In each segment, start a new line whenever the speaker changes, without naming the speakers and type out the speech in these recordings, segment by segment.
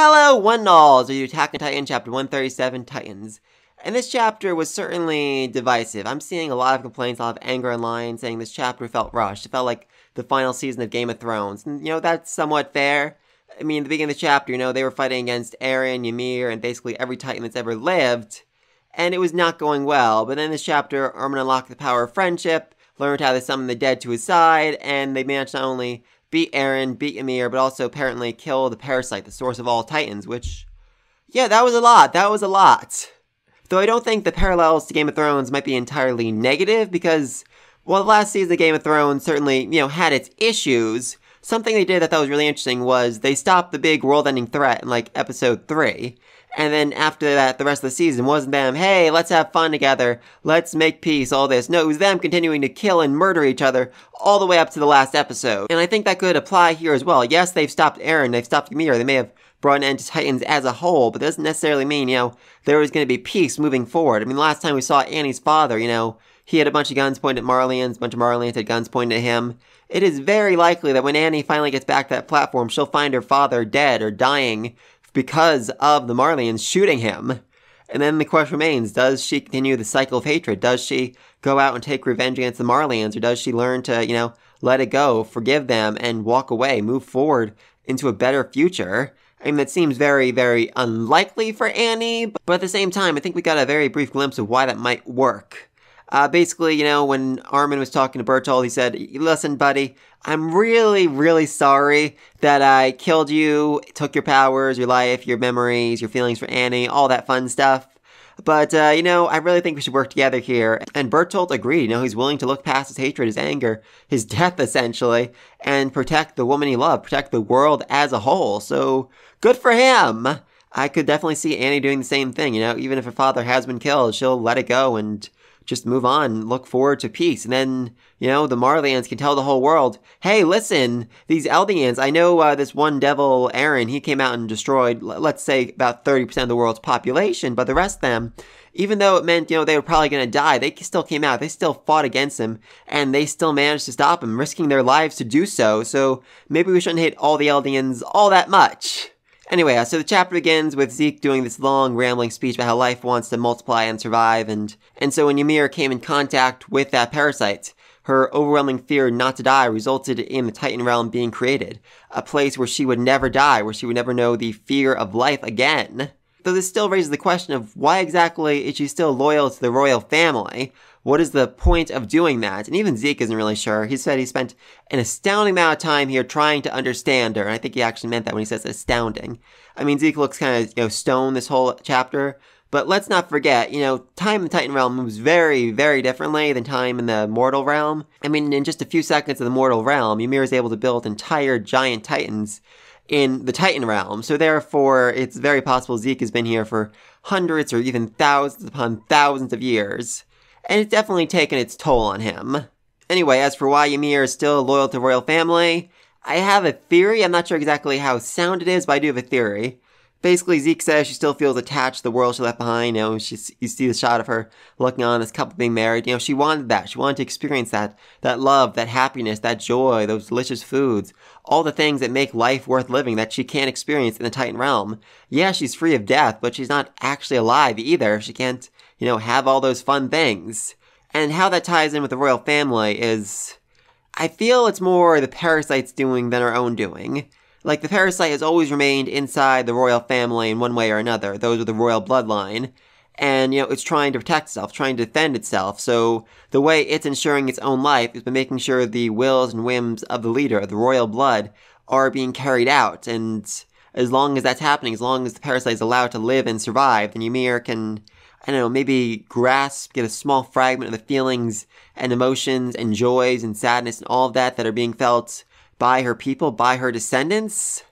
Hello, one and all! So you Attack on Titan, Chapter 137, Titans. And this chapter was certainly divisive. I'm seeing a lot of complaints, a lot of anger online, saying this chapter felt rushed. It felt like the final season of Game of Thrones. And, that's somewhat fair. I mean, at the beginning of the chapter, they were fighting against Eren, Ymir, and basically every Titan that's ever lived. And it was not going well. But then in this chapter, Armin unlocked the power of friendship, learned how to summon the dead to his side, and they managed not only beat Eren, beat Ymir, but also apparently kill the parasite, the source of all Titans, which, yeah, that was a lot. Though I don't think the parallels to Game of Thrones might be entirely negative, because, while the last season of Game of Thrones certainly, had its issues, something they did that I thought was really interesting was they stopped the big world-ending threat in, episode 3. And then after that, the rest of the season wasn't them, hey, let's have fun together, let's make peace, all this. No, it was them continuing to kill and murder each other all the way up to the last episode. And I think that could apply here as well. Yes, they've stopped Eren, they've stopped Ymir, they may have brought an end to Titans as a whole, but that doesn't necessarily mean, there was going to be peace moving forward. I mean, last time we saw Annie's father, he had a bunch of guns pointed at Marlians, a bunch of Marlians had guns pointed at him. It is very likely that when Annie finally gets back to that platform, she'll find her father dead or dying because of the Marlians shooting him. And then the question remains, does she continue the cycle of hatred? Does she go out and take revenge against the Marlians? Or does she learn to, let it go, forgive them, and walk away, move forward into a better future? I mean, that seems very, very unlikely for Annie, but at the same time, I think we got a very brief glimpse of why that might work. Basically, when Armin was talking to Bertolt, he said, listen, buddy, I'm really, really sorry that I killed you, took your powers, your life, your memories, your feelings for Annie, all that fun stuff. But, I really think we should work together here. And Bertolt agreed, he's willing to look past his hatred, his anger, his death, essentially, and protect the woman he loved, protect the world as a whole. So, good for him! I could definitely see Annie doing the same thing, even if her father has been killed, she'll let it go and just move on, look forward to peace. And then, the Marlians can tell the whole world, hey, listen, these Eldians, I know this one devil, Eren, he came out and destroyed, let's say, about 30% of the world's population, but the rest of them, even though it meant, they were probably going to die, they still came out, they still fought against him, and they still managed to stop him, risking their lives to do so, so maybe we shouldn't hate all the Eldians all that much. Anyway, so the chapter begins with Zeke doing this long, rambling speech about how life wants to multiply and survive, and so when Ymir came in contact with that parasite, her overwhelming fear not to die resulted in the Titan realm being created, a place where she would never die, where she would never know the fear of life again. Though this still raises the question of why exactly is she still loyal to the royal family? What is the point of doing that? And even Zeke isn't really sure. He said he spent an astounding amount of time here trying to understand her, and I think he actually meant that when he says astounding. I mean, Zeke looks kind of, stoned this whole chapter, but let's not forget, time in the Titan realm moves very, very differently than time in the mortal realm. I mean, in just a few seconds of the mortal realm, Ymir is able to build entire giant Titans in the Titan realm, so therefore, it's very possible Zeke has been here for hundreds or even thousands upon thousands of years. And it's definitely taken its toll on him. Anyway, as for why Ymir is still loyal to the royal family, I have a theory. I'm not sure exactly how sound it is, but I do have a theory. Basically, Zeke says she still feels attached to the world she left behind. You see the shot of her looking on this couple being married. She wanted that. She wanted to experience that love, that happiness, that joy, those delicious foods, all the things that make life worth living that she can't experience in the Titan realm. Yeah, she's free of death, but she's not actually alive either. She can't, have all those fun things. And how that ties in with the royal family is, I feel it's more the parasite's doing than our own doing. Like, the parasite has always remained inside the royal family in one way or another, those with the royal bloodline. And, it's trying to protect itself, trying to defend itself. So, the way it's ensuring its own life is by making sure the wills and whims of the leader, of the royal blood, are being carried out. And as long as that's happening, as long as the parasite is allowed to live and survive, then Ymir can, maybe get a small fragment of the feelings and emotions and joys and sadness and all of that are being felt by her people, by her descendants.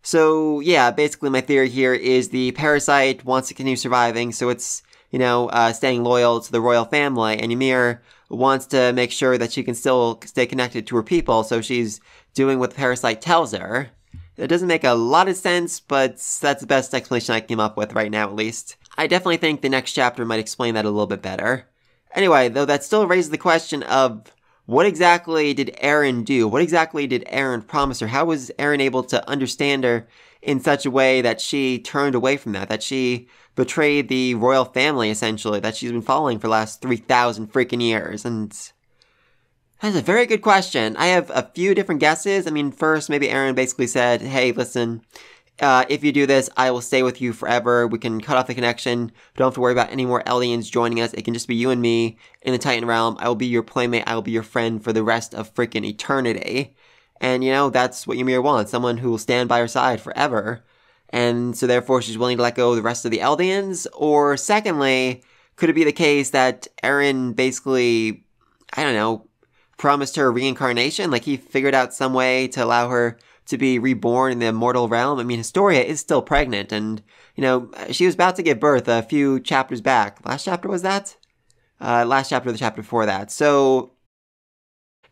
So, yeah, basically my theory here is the parasite wants to continue surviving, so it's, staying loyal to the royal family, and Ymir wants to make sure that she can still stay connected to her people, so she's doing what the parasite tells her. It doesn't make a lot of sense, but that's the best explanation I came up with right now, at least. I definitely think the next chapter might explain that a little bit better. Anyway, though that still raises the question of what exactly did Eren do? What exactly did Eren promise her? How was Eren able to understand her in such a way that she turned away from that she betrayed the royal family, essentially, that she's been following for the last 3,000 freaking years? And that's a very good question. I have a few different guesses. I mean, first, maybe Eren basically said, hey, listen, if you do this, I will stay with you forever. We can cut off the connection. We don't have to worry about any more aliens joining us. It can just be you and me in the Titan realm. I will be your playmate. I will be your friend for the rest of freaking eternity. And, that's what Ymir wants. Someone who will stand by her side forever. And so therefore she's willing to let go of the rest of the Eldians. Or secondly, could it be the case that Eren basically, I don't know, promised her reincarnation? Like he figured out some way to allow her to be reborn in the immortal realm. I mean, Historia is still pregnant, and, she was about to give birth a few chapters back. Last chapter was that? Last chapter or the chapter before that. So,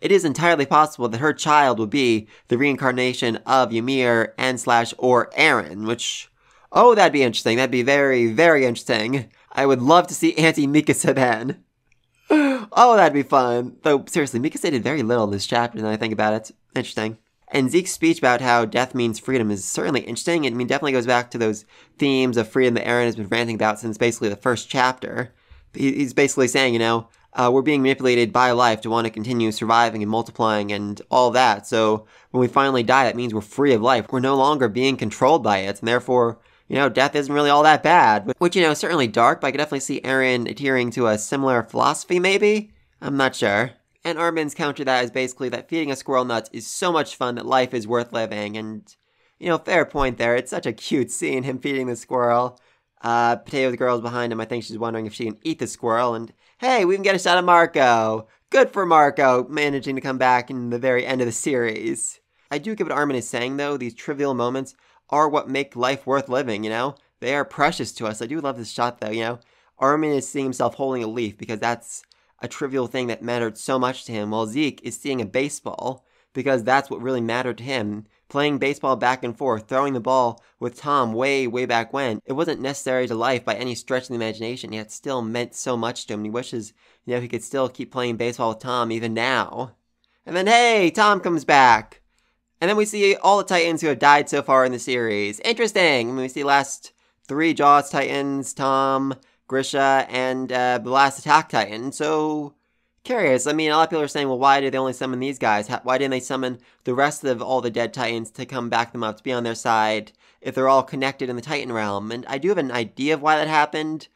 it is entirely possible that her child will be the reincarnation of Ymir and / or Eren, which, oh, that'd be interesting. That'd be very, very interesting. I would love to see Auntie Mikasa then. Oh, that'd be fun. Though, seriously, Mikasa did very little in this chapter, now I think about it. Interesting. And Zeke's speech about how death means freedom is certainly interesting. I mean, definitely goes back to those themes of freedom that Eren has been ranting about since basically the first chapter. He's basically saying, we're being manipulated by life to want to continue surviving and multiplying and all that. So when we finally die, that means we're free of life. We're no longer being controlled by it. And therefore, death isn't really all that bad. Which, is certainly dark, but I could definitely see Eren adhering to a similar philosophy, maybe? I'm not sure. And Armin's counter to that is basically that feeding a squirrel nuts is so much fun that life is worth living. And, fair point there. It's such a cute scene, him feeding the squirrel. Potato the girl's behind him. I think she's wondering if she can eat the squirrel. And, hey, we can get a shot of Marco. Good for Marco, managing to come back in the very end of the series. I do get what Armin is saying, though. These trivial moments are what make life worth living, They are precious to us. I do love this shot, though, Armin is seeing himself holding a leaf because that's a trivial thing that mattered so much to him, while Zeke is seeing a baseball because that's what really mattered to him. Playing baseball back and forth, throwing the ball with Tom way, way back when. It wasn't necessary to life by any stretch of the imagination, yet still meant so much to him. He wishes, he could still keep playing baseball with Tom even now. And then, hey, Tom comes back. And then we see all the Titans who have died so far in the series. Interesting! I mean, we see the last 3 Jaws Titans, Tom, Grisha, and the last Attack Titan. So, curious. I mean, a lot of people are saying, well, why did they only summon these guys? Why didn't they summon the rest of all the dead Titans to come back them up, to be on their side, if they're all connected in the Titan realm? And I do have an idea of why that happened.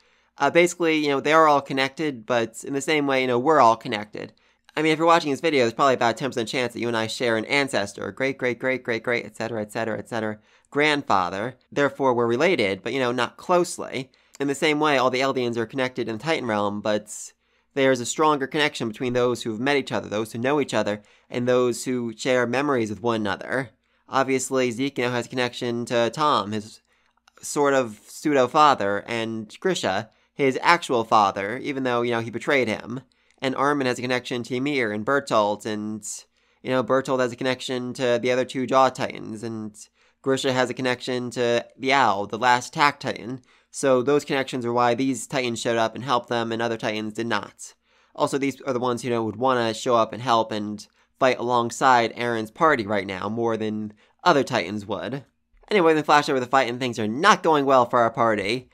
Basically, they are all connected, but in the same way, we're all connected. I mean, if you're watching this video, there's probably about a 10% chance that you and I share an ancestor, a great, etc., etc., etc., grandfather. Therefore, we're related, but, not closely. In the same way, all the Eldians are connected in the Titan realm, but there's a stronger connection between those who have met each other, those who know each other, and those who share memories with one another. Obviously, Zeke now has a connection to Tom, his sort of pseudo-father, and Grisha, his actual father, even though, he betrayed him. And Armin has a connection to Ymir and Bertolt, and, Bertolt has a connection to the other 2 Jaw Titans, and Grisha has a connection to the Owl, the last Attack Titan. So those connections are why these Titans showed up and helped them, and other Titans did not. Also, these are the ones, would want to show up and help and fight alongside Eren's party right now, more than other Titans would. Anyway, then flash over the fight, and things are not going well for our party.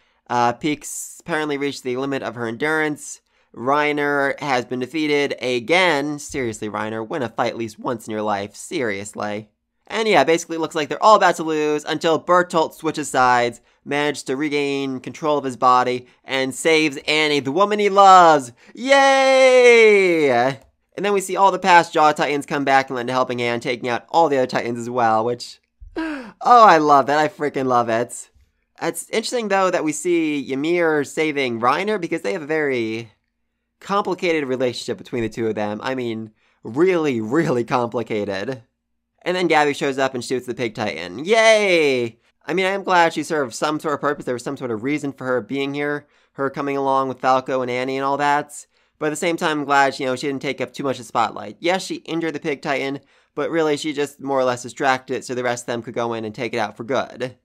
Peaks apparently reached the limit of her endurance. Reiner has been defeated again. Seriously, Reiner, win a fight at least once in your life. Seriously. And yeah, basically it looks like they're all about to lose until Bertolt switches sides, manages to regain control of his body, and saves Annie, the woman he loves! Yay! And then we see all the past Jaw Titans come back and lend a helping hand, taking out all the other Titans as well, which... Oh, I love that. I freaking love it. It's interesting, though, that we see Ymir saving Reiner, because they have a very complicated relationship between the two of them. I mean, really, really complicated. And then Gabby shows up and shoots the Pig Titan. Yay! I mean, I am glad she served some sort of purpose. There was some sort of reason for her being here, her coming along with Falco and Annie and all that. But at the same time, I'm glad, she didn't take up too much of the spotlight. Yes, she injured the Pig Titan, but really she just more or less distracted it so the rest of them could go in and take it out for good.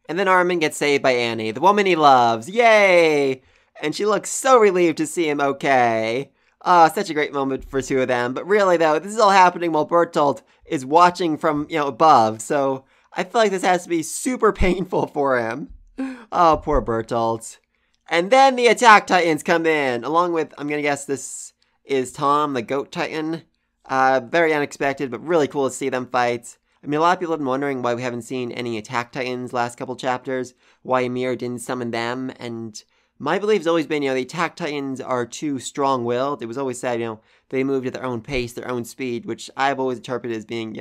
And then Armin gets saved by Annie, the woman he loves. Yay! And she looks so relieved to see him okay. Such a great moment for two of them. But really, though, this is all happening while Bertolt is watching from, above. So I feel like this has to be super painful for him. Oh, poor Bertolt. And then the Attack Titans come in, along with, I'm going to guess this is Tom, the Goat Titan. Very unexpected, but really cool to see them fight. I mean, a lot of people have been wondering why we haven't seen any Attack Titans last couple chapters, why Ymir didn't summon them, and my belief has always been, the Attack Titans are too strong-willed. It was always said, they moved at their own pace, their own speed, which I've always interpreted as being,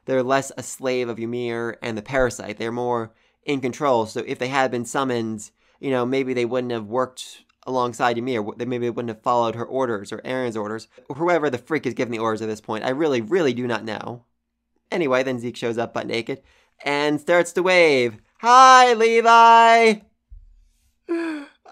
they're less a slave of Ymir and the Parasite. They're more in control, so if they had been summoned, maybe they wouldn't have worked alongside Ymir. Maybe they wouldn't have followed her orders or Aaron's orders, or whoever the freak is giving the orders at this point. I really, really do not know. Anyway, then Zeke shows up butt naked and starts to wave. Hi, Levi!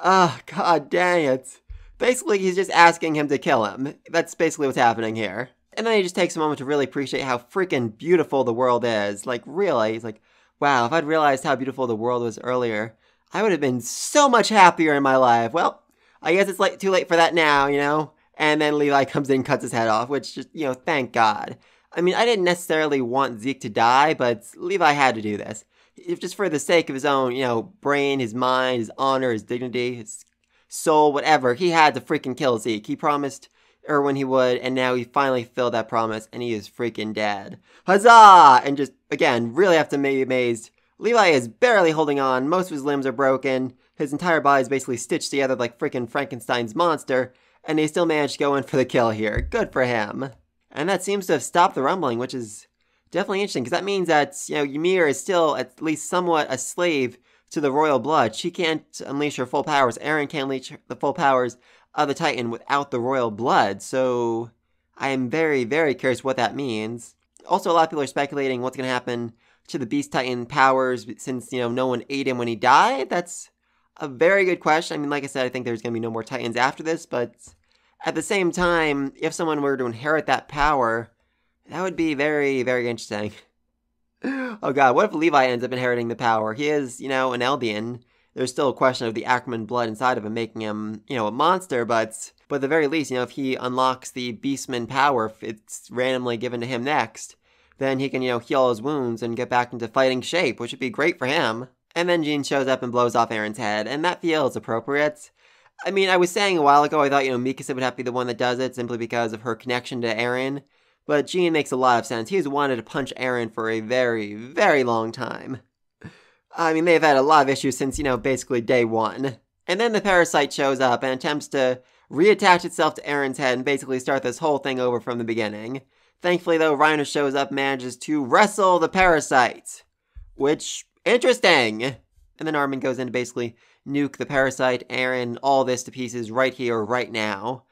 Oh, god dang it. Basically, he's just asking him to kill him. That's basically what's happening here. And then he just takes a moment to really appreciate how freaking beautiful the world is. Like, really, he's like, wow, if I'd realized how beautiful the world was earlier, I would have been so much happier in my life. Well, I guess it's too late for that now, And then Levi comes in and cuts his head off, which just, thank God. I mean, I didn't necessarily want Zeke to die, but Levi had to do this. If just for the sake of his own, brain, his mind, his honor, his dignity, his soul, whatever, he had to freaking kill Zeke. He promised Erwin he would, and now he finally fulfilled that promise, and he is freaking dead. Huzzah! And just, again, really have to be amazed. Levi is barely holding on, most of his limbs are broken, his entire body is basically stitched together like freaking Frankenstein's monster, and he still managed to go in for the kill here. Good for him. And that seems to have stopped the rumbling, which is definitely interesting, because that means that, Ymir is still at least somewhat a slave to the royal blood. She can't unleash her full powers. Aaron can't unleash the full powers of the Titan without the royal blood, so I am very, very curious what that means. Also, a lot of people are speculating what's going to happen to the Beast Titan powers since, no one ate him when he died. That's a very good question. I mean, like I said, I think there's going to be no more Titans after this, but at the same time, if someone were to inherit that power, that would be very, very interesting. Oh god, what if Levi ends up inheriting the power? He is, an Eldian. There's still a question of the Ackerman blood inside of him making him, a monster, but at the very least, if he unlocks the Beastman power, if it's randomly given to him next, then he can, heal his wounds and get back into fighting shape, which would be great for him. And then Jean shows up and blows off Aaron's head, and that feels appropriate. I mean, I was saying a while ago, I thought, Mikasa would have to be the one that does it, simply because of her connection to Aaron. But Jean makes a lot of sense. He has wanted to punch Aaron for a very, very long time. I mean, they've had a lot of issues since, basically day one. And then the parasite shows up and attempts to reattach itself to Aaron's head and basically start this whole thing over from the beginning. Thankfully, though, Reiner shows up and manages to wrestle the parasite. Which, interesting! And then Armin goes in to basically nuke the parasite, Aaron, all this to pieces right here, right now.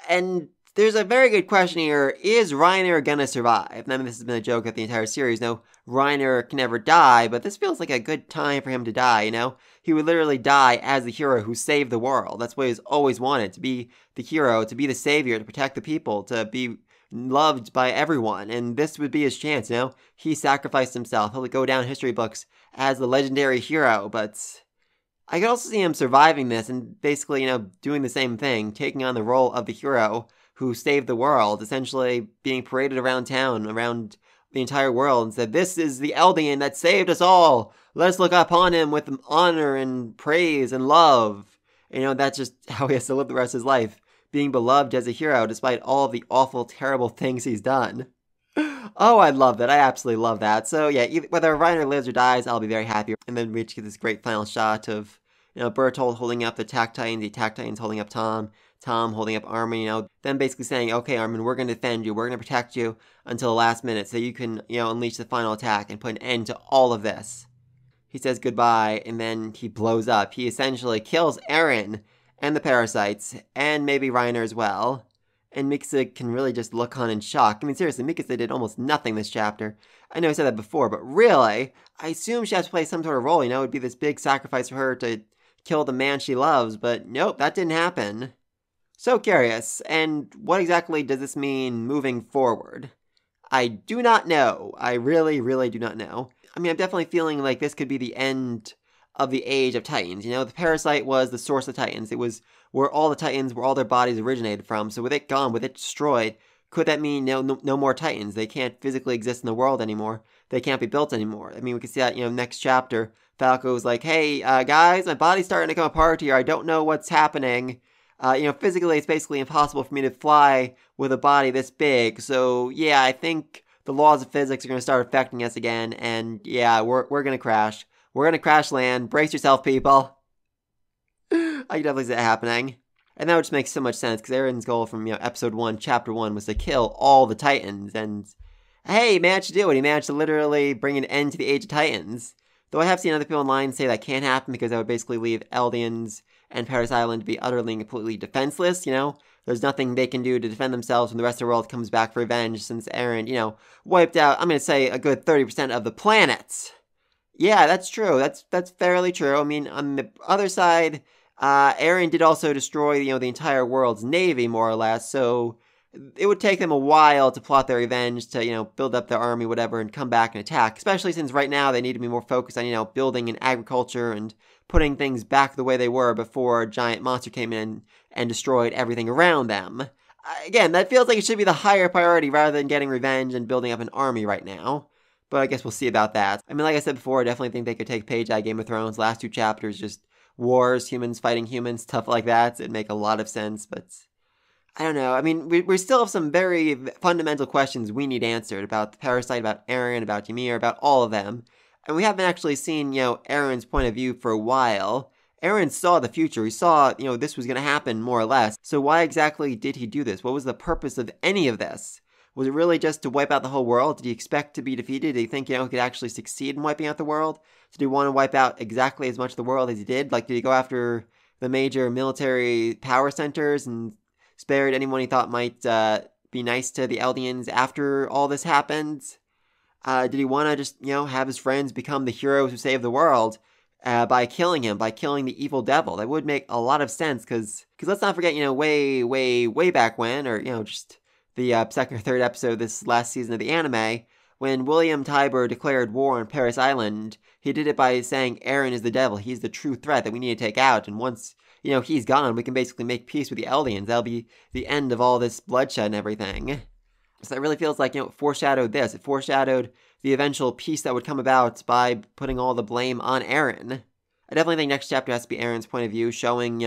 And there's a very good question here. Is Reiner gonna survive? I mean, this has been a joke of the entire series. No, Reiner can never die, but this feels like a good time for him to die, He would literally die as the hero who saved the world. That's what he's always wanted, to be the hero, to be the savior, to protect the people, to be loved by everyone. And this would be his chance, He sacrificed himself. He'll go down in history books as the legendary hero, but I could also see him surviving this and basically, doing the same thing, taking on the role of the hero who saved the world, essentially being paraded around town, around the entire world, and said, this is the Eldian that saved us all. Let's look upon him with honor and praise and love. That's just how he has to live the rest of his life, being beloved as a hero despite all of the awful, terrible things he's done. Oh, I love that. I absolutely love that. So yeah, whether Reiner lives or dies, I'll be very happy. And then we get this great final shot of, Bertolt holding up the Attack Titans holding up Tom holding up Armin, then basically saying, okay, Armin, we're going to defend you, we're going to protect you until the last minute so you can, unleash the final attack and put an end to all of this. He says goodbye, and then he blows up. He essentially kills Aaron and the parasites, and maybe Reiner as well. And Mikasa can really just look on in shock. I mean, seriously, Mikasa did almost nothing this chapter. I know I said that before, but really, I assume she has to play some sort of role, it would be this big sacrifice for her to kill the man she loves, but nope, that didn't happen. So curious, and what exactly does this mean moving forward? I do not know. I really, really do not know. I mean, I'm definitely feeling like this could be the end of the Age of Titans. The Parasite was the source of Titans. It was where all the Titans, where all their bodies originated from. So with it gone, with it destroyed, could that mean no more Titans? They can't physically exist in the world anymore. They can't be built anymore. I mean, we can see that, next chapter, Falco's like, hey, guys, my body's starting to come apart here. I don't know what's happening. Physically, it's basically impossible for me to fly with a body this big. So, yeah, I think the laws of physics are going to start affecting us again. And, yeah, we're going to crash. We're going to crash land. Brace yourself, people. I can definitely see that happening. And that would just make so much sense, because Eren's goal from, episode 1, chapter 1, was to kill all the Titans. And, hey, he managed to do it. He managed to literally bring an end to the Age of Titans. Though I have seen other people online say that can't happen, because that would basically leave Eldians and Paradise Island to be utterly and completely defenseless, There's nothing they can do to defend themselves when the rest of the world comes back for revenge, since Eren, wiped out, I'm going to say, a good 30% of the planet. Yeah, that's true. That's fairly true. I mean, on the other side, Eren did also destroy, the entire world's navy, more or less, so it would take them a while to plot their revenge, to, build up their army, whatever, and come back and attack, especially since right now they need to be more focused on, building and agriculture and putting things back the way they were before a giant monster came in and destroyed everything around them. Again, that feels like it should be the higher priority rather than getting revenge and building up an army right now. But I guess we'll see about that. I mean, like I said before, I definitely think they could take a page out of Game of Thrones. Last 2 chapters, just wars, humans fighting humans, stuff like that. It'd make a lot of sense, but I don't know. I mean, we still have some very fundamental questions we need answered about the Parasite, about Eren, about Ymir, about all of them. And we haven't actually seen, Eren's point of view for a while. Eren saw the future. He saw, this was going to happen, more or less. So why exactly did he do this? What was the purpose of any of this? Was it really just to wipe out the whole world? Did he expect to be defeated? Did he think, he could actually succeed in wiping out the world? Did he want to wipe out exactly as much of the world as he did? Like, did he go after the major military power centers and spared anyone he thought might be nice to the Eldians after all this happened? Did he want to just, have his friends become the heroes who save the world by killing him, by killing the evil devil? That would make a lot of sense, because let's not forget, way, way, way back when, or, just the second or third episode of this last season of the anime, when William Tybur declared war on Paradise Island, he did it by saying Eren is the devil, he's the true threat that we need to take out, and once, he's gone, we can basically make peace with the Eldians. That'll be the end of all this bloodshed and everything. So it really feels like, it foreshadowed this. It foreshadowed the eventual peace that would come about by putting all the blame on Eren. I definitely think next chapter has to be Eren's point of view, showing,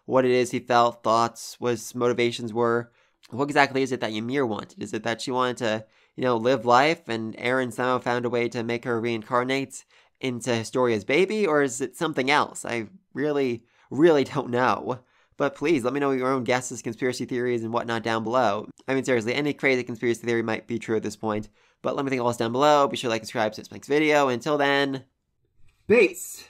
what it is he felt, thoughts, what his motivations were. What exactly is it that Ymir wanted? Is it that she wanted to, live life, and Eren somehow found a way to make her reincarnate into Historia's baby? Or is it something else? I really, really don't know. But please, let me know your own guesses, conspiracy theories, and whatnot down below. I mean, seriously, any crazy conspiracy theory might be true at this point. But let me think all this down below. Be sure to like and subscribe to this next video. Until then, peace!